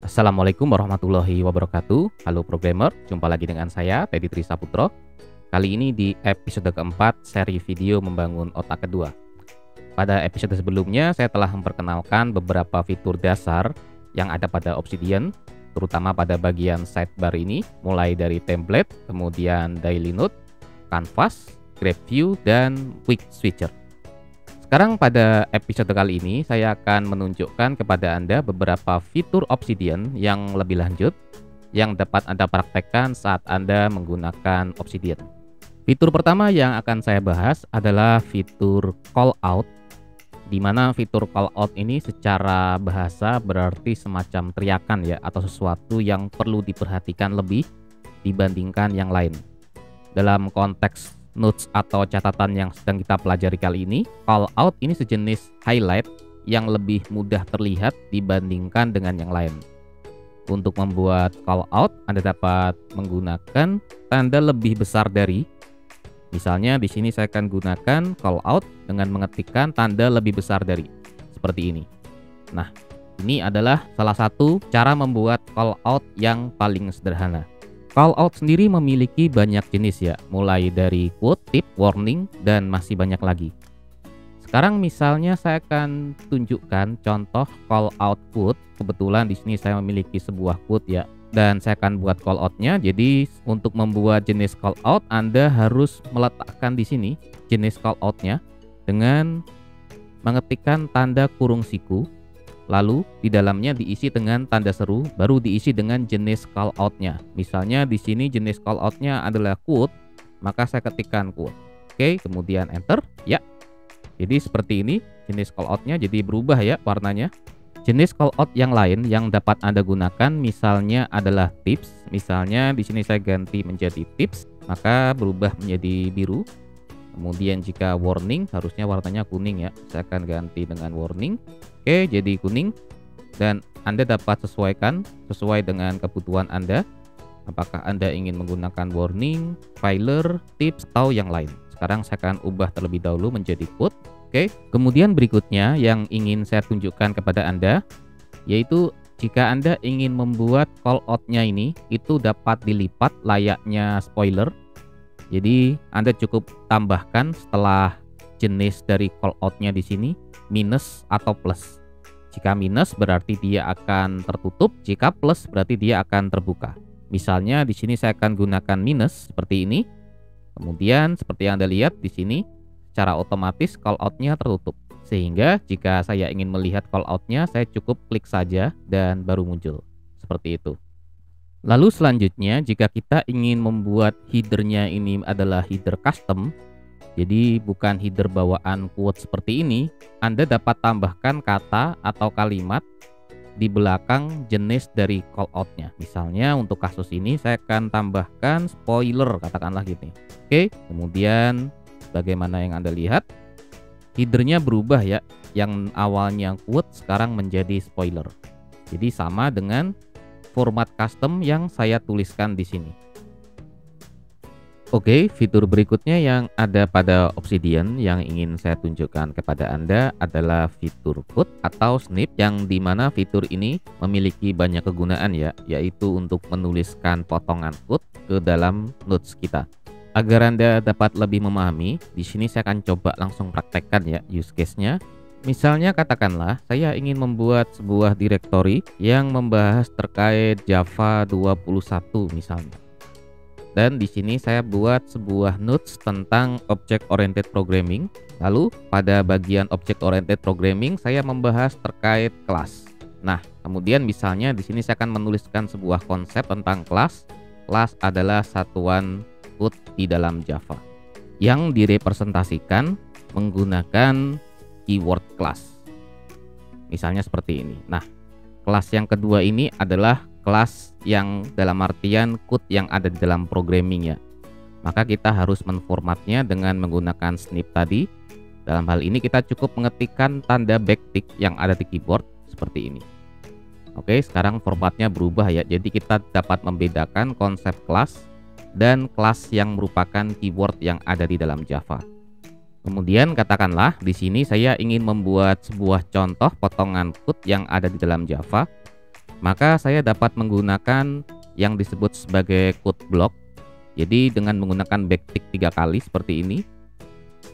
Assalamualaikum warahmatullahi wabarakatuh. Halo programmer, jumpa lagi dengan saya Teddy Trisaputro. Kali ini di episode keempat seri video membangun otak kedua. Pada episode sebelumnya saya telah memperkenalkan beberapa fitur dasar yang ada pada Obsidian, terutama pada bagian sidebar ini, mulai dari template, kemudian daily note, canvas, graph view, dan quick switcher. Sekarang pada episode kali ini saya akan menunjukkan kepada Anda beberapa fitur Obsidian yang lebih lanjut yang dapat Anda praktekkan saat Anda menggunakan Obsidian. Fitur pertama yang akan saya bahas adalah fitur call out, di mana fitur call out ini secara bahasa berarti semacam teriakan ya, atau sesuatu yang perlu diperhatikan lebih dibandingkan yang lain. Dalam konteks notes atau catatan yang sedang kita pelajari kali ini, call out ini sejenis highlight yang lebih mudah terlihat dibandingkan dengan yang lain. Untuk membuat call out, Anda dapat menggunakan tanda lebih besar dari. Misalnya di sini saya akan gunakan call out dengan mengetikkan tanda lebih besar dari, seperti ini. Nah, ini adalah salah satu cara membuat call out yang paling sederhana. Call out sendiri memiliki banyak jenis ya, mulai dari quote, tip, warning, dan masih banyak lagi. Sekarang misalnya saya akan tunjukkan contoh call out quote. Kebetulan di sini saya memiliki sebuah quote ya, dan saya akan buat call out-nya. Jadi untuk membuat jenis call out, Anda harus meletakkan di sini jenis call out-nya dengan mengetikkan tanda kurung siku. Lalu di dalamnya diisi dengan tanda seru, baru diisi dengan jenis call out-nya. Misalnya di sini jenis call out-nya adalah quote, maka saya ketikkan quote. Oke, kemudian enter. Ya. Jadi seperti ini jenis call out-nya, jadi berubah ya warnanya. Jenis call out yang lain yang dapat Anda gunakan misalnya adalah tips. Misalnya di sini saya ganti menjadi tips, maka berubah menjadi biru. Kemudian jika warning, harusnya warnanya kuning ya. Saya akan ganti dengan warning. Oke, jadi kuning. Dan Anda dapat sesuaikan sesuai dengan kebutuhan Anda. Apakah Anda ingin menggunakan warning, filer, tips, atau yang lain. Sekarang saya akan ubah terlebih dahulu menjadi quote. Oke, kemudian berikutnya yang ingin saya tunjukkan kepada Anda, yaitu jika Anda ingin membuat call out-nya ini, itu dapat dilipat layaknya spoiler. Jadi Anda cukup tambahkan setelah jenis dari call out-nya di sini minus atau plus. Jika minus berarti dia akan tertutup, jika plus berarti dia akan terbuka. Misalnya di sini saya akan gunakan minus seperti ini. Kemudian seperti yang Anda lihat di sini secara otomatis call out-nya tertutup. Sehingga jika saya ingin melihat call out-nya, saya cukup klik saja dan baru muncul. Seperti itu. Lalu selanjutnya jika kita ingin membuat header-nya ini adalah header custom, jadi bukan header bawaan quote seperti ini, Anda dapat tambahkan kata atau kalimat di belakang jenis dari call out-nya. Misalnya untuk kasus ini saya akan tambahkan spoiler, katakanlah gitu. Oke, kemudian bagaimana yang Anda lihat, header-nya berubah ya, yang awalnya quote sekarang menjadi spoiler. Jadi sama dengan format custom yang saya tuliskan di sini. Oke, fitur berikutnya yang ada pada Obsidian yang ingin saya tunjukkan kepada Anda adalah fitur quote atau snip, yang dimana fitur ini memiliki banyak kegunaan ya, yaitu untuk menuliskan potongan quote ke dalam notes kita. Agar Anda dapat lebih memahami, di sini saya akan coba langsung praktekkan ya use case-nya. Misalnya katakanlah saya ingin membuat sebuah directory yang membahas terkait Java 21 misalnya. Dan di sini saya buat sebuah notes tentang object oriented programming. Lalu pada bagian object oriented programming saya membahas terkait kelas. Nah, kemudian misalnya di sini saya akan menuliskan sebuah konsep tentang kelas. Kelas adalah satuan code di dalam Java yang direpresentasikan menggunakan keyword class. Misalnya seperti ini. Nah, kelas yang kedua ini adalah kelas yang dalam artian code yang ada di dalam programming ya. Maka kita harus menformatnya dengan menggunakan snip tadi. Dalam hal ini kita cukup mengetikkan tanda backtick yang ada di keyboard seperti ini. Oke, sekarang formatnya berubah ya. Jadi kita dapat membedakan konsep kelas dan kelas yang merupakan keyword yang ada di dalam Java. Kemudian katakanlah di sini saya ingin membuat sebuah contoh potongan code yang ada di dalam Java. maka saya dapat menggunakan yang disebut sebagai code block. Jadi dengan menggunakan backtick 3 kali seperti ini,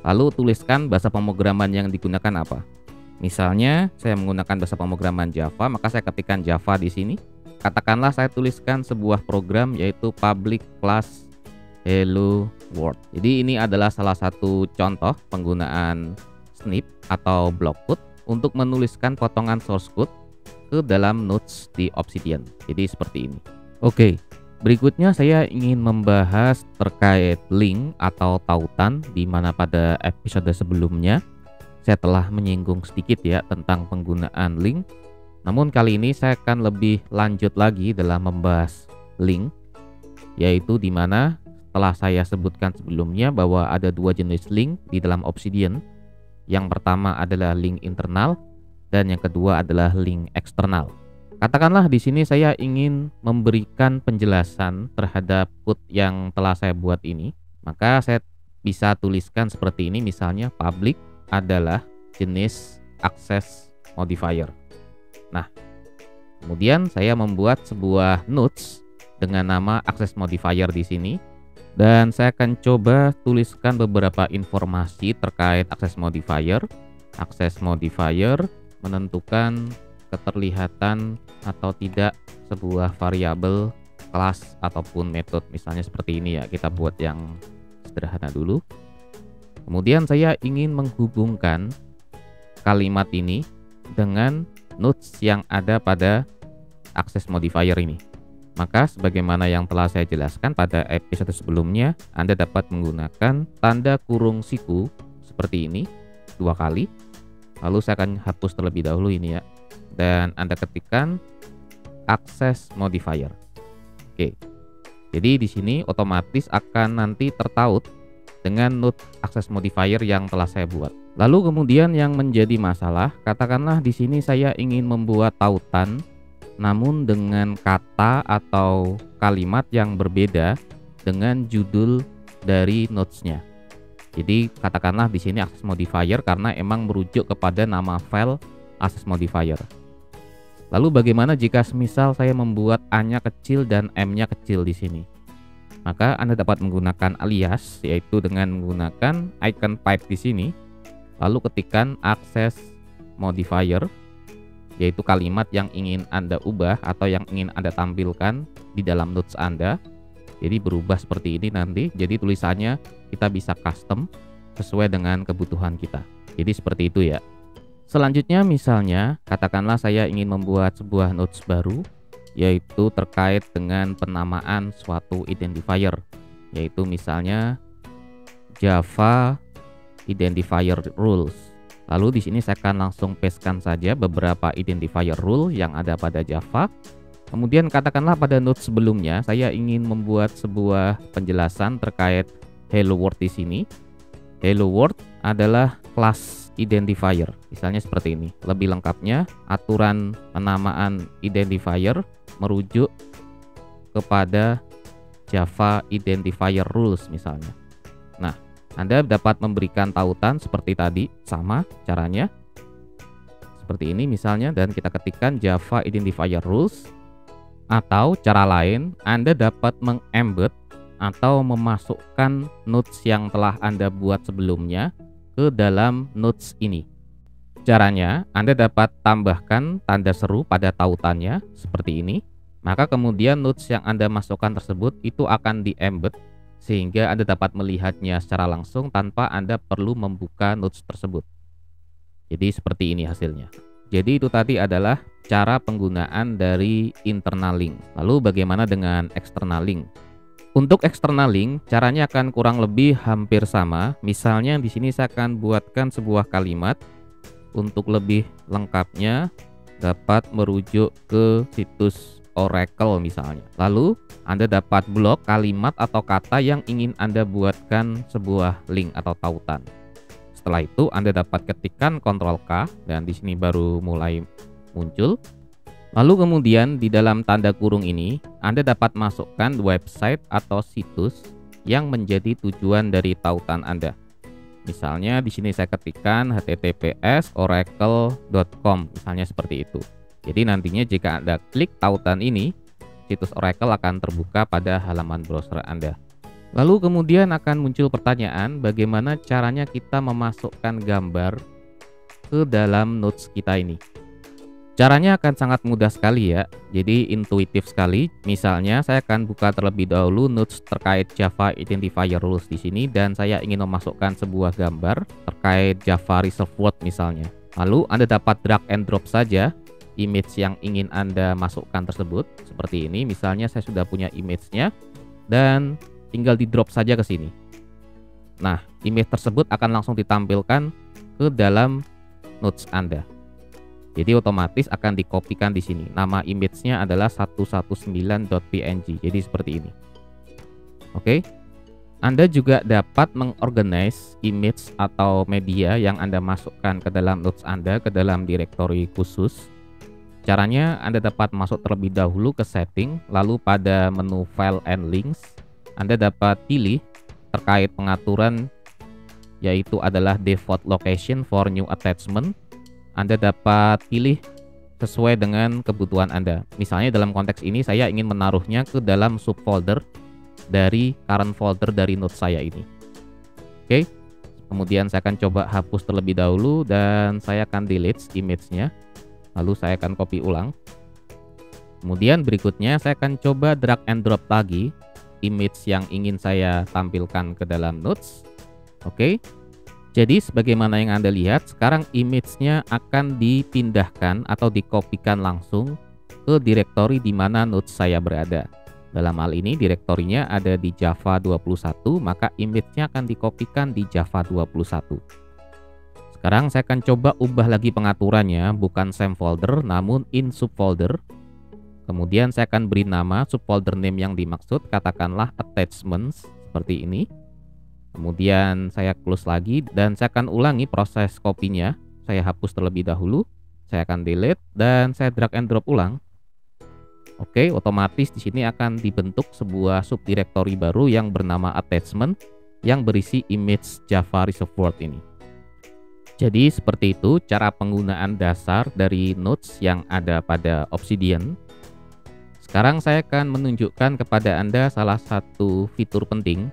lalu tuliskan bahasa pemrograman yang digunakan apa. Misalnya saya menggunakan bahasa pemrograman Java, maka saya ketikkan Java di sini. Katakanlah saya tuliskan sebuah program yaitu public class hello world. Jadi ini adalah salah satu contoh penggunaan snip atau block code untuk menuliskan potongan source code ke dalam nodes di Obsidian. Jadi seperti ini. Oke, berikutnya saya ingin membahas terkait link atau tautan, di mana pada episode sebelumnya saya telah menyinggung sedikit ya tentang penggunaan link. Namun kali ini saya akan lebih lanjut lagi dalam membahas link, yaitu di mana setelah saya sebutkan sebelumnya bahwa ada 2 jenis link di dalam Obsidian. Yang pertama adalah link internal dan yang kedua adalah link eksternal. Katakanlah di sini saya ingin memberikan penjelasan terhadap code yang telah saya buat ini, maka saya bisa tuliskan seperti ini, misalnya public adalah jenis access modifier. Nah, kemudian saya membuat sebuah nodes dengan nama access modifier di sini, dan saya akan coba tuliskan beberapa informasi terkait access modifier. Access modifier menentukan keterlihatan atau tidak sebuah variabel, kelas ataupun metode. Misalnya seperti ini ya, kita buat yang sederhana dulu. Kemudian saya ingin menghubungkan kalimat ini dengan nodes yang ada pada access modifier ini. Maka sebagaimana yang telah saya jelaskan pada episode sebelumnya, Anda dapat menggunakan tanda kurung siku seperti ini 2 kali. Lalu saya akan hapus terlebih dahulu ini ya, dan Anda ketikkan access modifier. Oke. Jadi di sini otomatis akan nanti tertaut dengan node access modifier yang telah saya buat. Lalu kemudian yang menjadi masalah, katakanlah di sini saya ingin membuat tautan namun dengan kata atau kalimat yang berbeda dengan judul dari nodes-nya. Jadi katakanlah di sini access modifier karena emang merujuk kepada nama file access modifier. Lalu bagaimana jika semisal saya membuat A-nya kecil dan M-nya kecil di sini? Maka Anda dapat menggunakan alias, yaitu dengan menggunakan icon pipe di sini, lalu ketikkan access modifier, yaitu kalimat yang ingin Anda ubah atau yang ingin Anda tampilkan di dalam nodes Anda. Jadi berubah seperti ini nanti, jadi tulisannya kita bisa custom sesuai dengan kebutuhan kita. Jadi seperti itu ya. Selanjutnya misalnya, katakanlah saya ingin membuat sebuah nodes baru, yaitu terkait dengan penamaan suatu identifier, yaitu misalnya Java identifier rules. Lalu di sini saya akan langsung pastekan saja beberapa identifier rule yang ada pada Java. Kemudian katakanlah pada nodes sebelumnya saya ingin membuat sebuah penjelasan terkait hello world di sini. Hello world adalah kelas identifier. Misalnya seperti ini. Lebih lengkapnya, aturan penamaan identifier merujuk kepada Java identifier rules misalnya. Nah, Anda dapat memberikan tautan seperti tadi, sama caranya. Seperti ini misalnya, dan kita ketikkan Java identifier rules. Atau cara lain, Anda dapat mengembed atau memasukkan nodes yang telah Anda buat sebelumnya ke dalam nodes ini. Caranya, Anda dapat tambahkan tanda seru pada tautannya seperti ini. Maka kemudian nodes yang Anda masukkan tersebut itu akan di-embed sehingga Anda dapat melihatnya secara langsung tanpa Anda perlu membuka nodes tersebut. Jadi seperti ini hasilnya. Jadi itu tadi adalah cara penggunaan dari internal link. Lalu bagaimana dengan external link? Untuk external link, caranya akan kurang lebih hampir sama. Misalnya di sini saya akan buatkan sebuah kalimat. Untuk lebih lengkapnya dapat merujuk ke situs Oracle misalnya. Lalu Anda dapat blok kalimat atau kata yang ingin Anda buatkan sebuah link atau tautan. Setelah itu Anda dapat ketikkan Ctrl K dan di sini baru mulai muncul. Lalu kemudian di dalam tanda kurung ini Anda dapat masukkan website atau situs yang menjadi tujuan dari tautan Anda. Misalnya di sini saya ketikkan https oracle.com misalnya seperti itu. Jadi nantinya jika Anda klik tautan ini, situs Oracle akan terbuka pada halaman browser Anda. Lalu kemudian akan muncul pertanyaan bagaimana caranya kita memasukkan gambar ke dalam notes kita ini. Caranya akan sangat mudah sekali ya, jadi intuitif sekali. Misalnya saya akan buka terlebih dahulu notes terkait Java Identifier Rules di sini dan saya ingin memasukkan sebuah gambar terkait Java Reserved Word misalnya. Lalu Anda dapat drag and drop saja image yang ingin Anda masukkan tersebut seperti ini. Misalnya saya sudah punya image-nya dan tinggal di drop saja ke sini. Nah, image tersebut akan langsung ditampilkan ke dalam notes Anda. Jadi otomatis akan dikopikan di sini. Nama image-nya adalah 119.png. Jadi seperti ini. Oke. Anda juga dapat mengorganize image atau media yang Anda masukkan ke dalam notes Anda ke dalam direktori khusus. Caranya Anda dapat masuk terlebih dahulu ke setting, lalu pada menu file and links Anda dapat pilih terkait pengaturan, yaitu adalah default location for new attachment. Anda dapat pilih sesuai dengan kebutuhan Anda. Misalnya dalam konteks ini saya ingin menaruhnya ke dalam subfolder dari current folder dari note saya ini. Oke. Kemudian saya akan coba hapus terlebih dahulu dan saya akan delete image-nya. Lalu saya akan copy ulang. Kemudian berikutnya saya akan coba drag and drop lagi image yang ingin saya tampilkan ke dalam notes. Oke. Jadi sebagaimana yang Anda lihat, sekarang image-nya akan dipindahkan atau dikopikan langsung ke direktori di mana notes saya berada. Dalam hal ini direktorinya ada di Java 21, maka image-nya akan dikopikan di Java 21. Sekarang saya akan coba ubah lagi pengaturannya, bukan same folder namun in subfolder. Kemudian saya akan beri nama subfolder name yang dimaksud, katakanlah attachments seperti ini. Kemudian saya close lagi dan saya akan ulangi proses copy-nya. Saya hapus terlebih dahulu, saya akan delete dan saya drag and drop ulang. Oke, otomatis di sini akan dibentuk sebuah subdirektori baru yang bernama attachment yang berisi image Java Reserved Word ini. Jadi seperti itu cara penggunaan dasar dari notes yang ada pada Obsidian. Sekarang saya akan menunjukkan kepada Anda salah satu fitur penting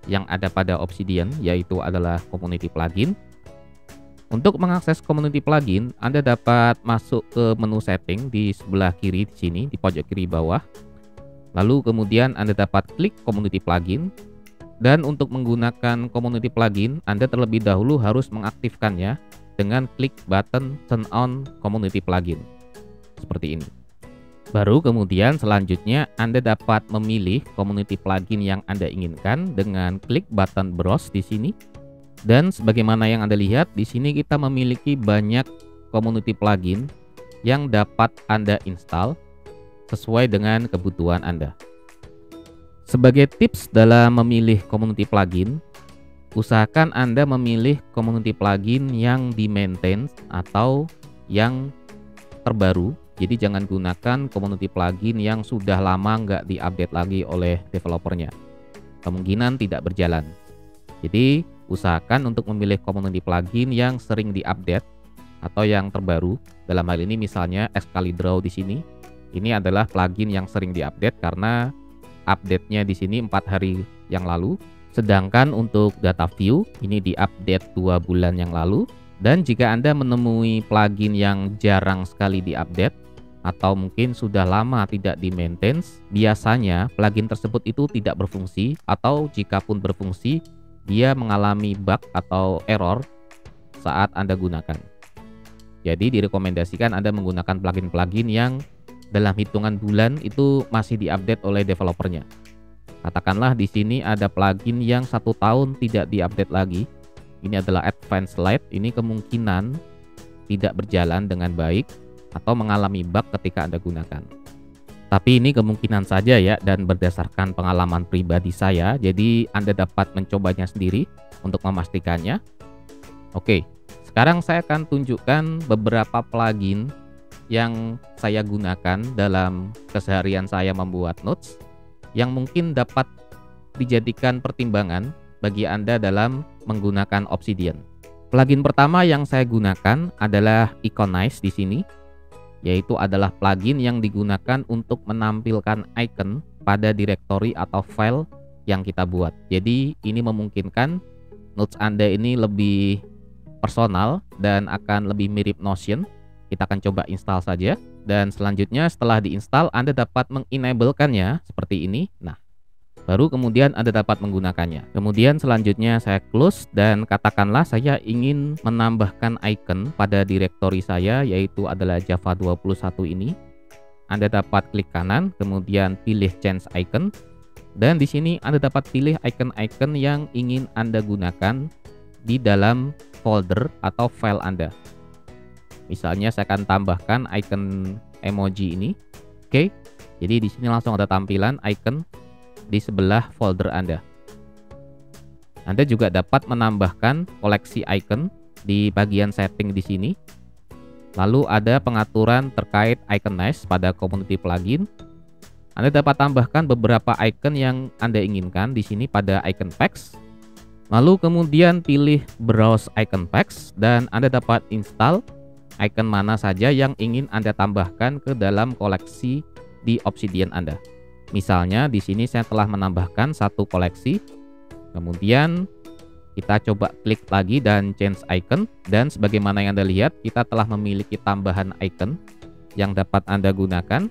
yang ada pada Obsidian, yaitu adalah Community Plugin. Untuk mengakses Community Plugin, Anda dapat masuk ke menu setting di sebelah kiri di sini, di pojok kiri bawah. Lalu kemudian Anda dapat klik Community Plugin. Dan untuk menggunakan Community Plugin, Anda terlebih dahulu harus mengaktifkannya dengan klik button Turn on Community Plugin. Seperti ini. Baru kemudian selanjutnya Anda dapat memilih community plugin yang Anda inginkan dengan klik button browse di sini. Dan sebagaimana yang Anda lihat di sini kita memiliki banyak community plugin yang dapat Anda install sesuai dengan kebutuhan Anda. Sebagai tips dalam memilih community plugin, usahakan Anda memilih community plugin yang di-maintain atau yang terbaru. Jadi jangan gunakan community plugin yang sudah lama nggak diupdate lagi oleh developernya. Kemungkinan tidak berjalan. Jadi usahakan untuk memilih community plugin yang sering diupdate atau yang terbaru. Dalam hal ini misalnya Excalidraw di sini. Ini adalah plugin yang sering diupdate karena update-nya di sini 4 hari yang lalu. Sedangkan untuk data view ini diupdate 2 bulan yang lalu. Dan jika Anda menemui plugin yang jarang sekali diupdate atau mungkin sudah lama tidak di-maintain, biasanya plugin tersebut itu tidak berfungsi atau jika pun berfungsi, dia mengalami bug atau error saat Anda gunakan. Jadi direkomendasikan Anda menggunakan plugin-plugin yang dalam hitungan bulan itu masih diupdate oleh developernya. Katakanlah di sini ada plugin yang 1 tahun tidak diupdate lagi. Ini adalah Advanced Light, ini kemungkinan tidak berjalan dengan baik atau mengalami bug ketika Anda gunakan. Tapi ini kemungkinan saja ya, dan berdasarkan pengalaman pribadi saya, jadi Anda dapat mencobanya sendiri untuk memastikannya. Oke, sekarang saya akan tunjukkan beberapa plugin yang saya gunakan dalam keseharian saya membuat notes yang mungkin dapat dijadikan pertimbangan bagi Anda dalam menggunakan Obsidian. Plugin pertama yang saya gunakan adalah Iconize di sini. yaitu adalah plugin yang digunakan untuk menampilkan icon pada direktori atau file yang kita buat. Jadi ini memungkinkan notes Anda ini lebih personal dan akan lebih mirip Notion. Kita akan coba install saja, dan selanjutnya setelah diinstal Anda dapat mengenablekannya seperti ini. Nah, baru kemudian Anda dapat menggunakannya. Kemudian selanjutnya saya close, dan katakanlah saya ingin menambahkan icon pada direktori saya, yaitu adalah Java 21 ini. Anda dapat klik kanan, kemudian pilih change icon, dan di sini Anda dapat pilih icon-icon yang ingin Anda gunakan di dalam folder atau file Anda. Misalnya saya akan tambahkan icon emoji ini. Oke. Jadi di sini langsung ada tampilan icon di sebelah folder Anda. Anda juga dapat menambahkan koleksi icon di bagian setting di sini. Lalu ada pengaturan terkait iconize pada community plugin. Anda dapat tambahkan beberapa icon yang Anda inginkan di sini pada icon packs. Lalu kemudian pilih browse icon packs, dan Anda dapat install icon mana saja yang ingin Anda tambahkan ke dalam koleksi di Obsidian Anda. Misalnya di sini saya telah menambahkan satu koleksi. Kemudian kita coba klik lagi dan change icon, dan sebagaimana yang Anda lihat, kita telah memiliki tambahan icon yang dapat Anda gunakan.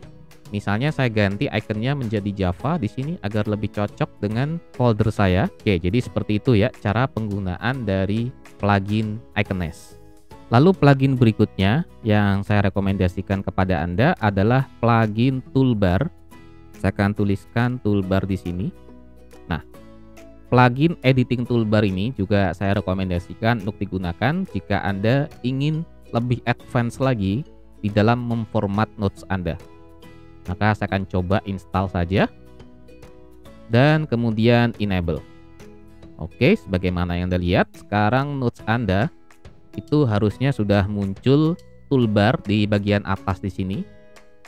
Misalnya saya ganti ikonnya menjadi Java di sini agar lebih cocok dengan folder saya. Oke, jadi seperti itu ya cara penggunaan dari plugin Iconize. Lalu plugin berikutnya yang saya rekomendasikan kepada Anda adalah plugin toolbar. Saya akan tuliskan toolbar di sini. Nah, plugin editing toolbar ini juga saya rekomendasikan untuk digunakan jika Anda ingin lebih advance lagi di dalam memformat notes Anda. Maka saya akan coba install saja dan kemudian enable. Oke, sebagaimana yang Anda lihat, sekarang notes Anda itu harusnya sudah muncul toolbar di bagian atas di sini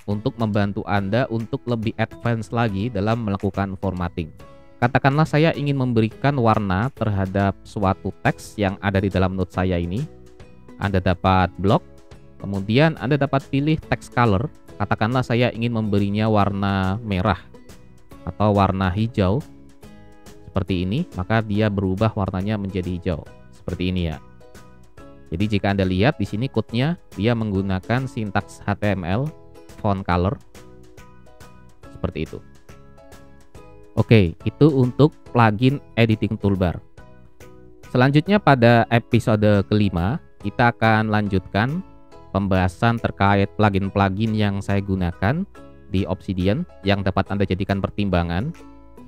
untuk membantu Anda untuk lebih advance lagi dalam melakukan formatting. Katakanlah saya ingin memberikan warna terhadap suatu teks yang ada di dalam notes saya ini. Anda dapat blok, kemudian Anda dapat pilih text color. Katakanlah saya ingin memberinya warna merah atau warna hijau seperti ini, maka dia berubah warnanya menjadi hijau seperti ini ya. Jadi jika Anda lihat di sini code-nya, dia menggunakan sintaks HTML font color seperti itu. Oke, itu untuk plugin editing toolbar. Selanjutnya pada episode kelima, kita akan lanjutkan pembahasan terkait plugin-plugin yang saya gunakan di Obsidian yang dapat Anda jadikan pertimbangan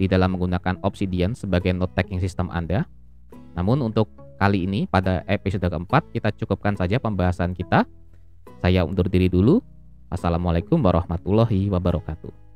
di dalam menggunakan Obsidian sebagai note taking system Anda. Namun untuk kali ini pada episode keempat kita cukupkan saja pembahasan kita. Saya undur diri dulu. Assalamualaikum warahmatullahi wabarakatuh.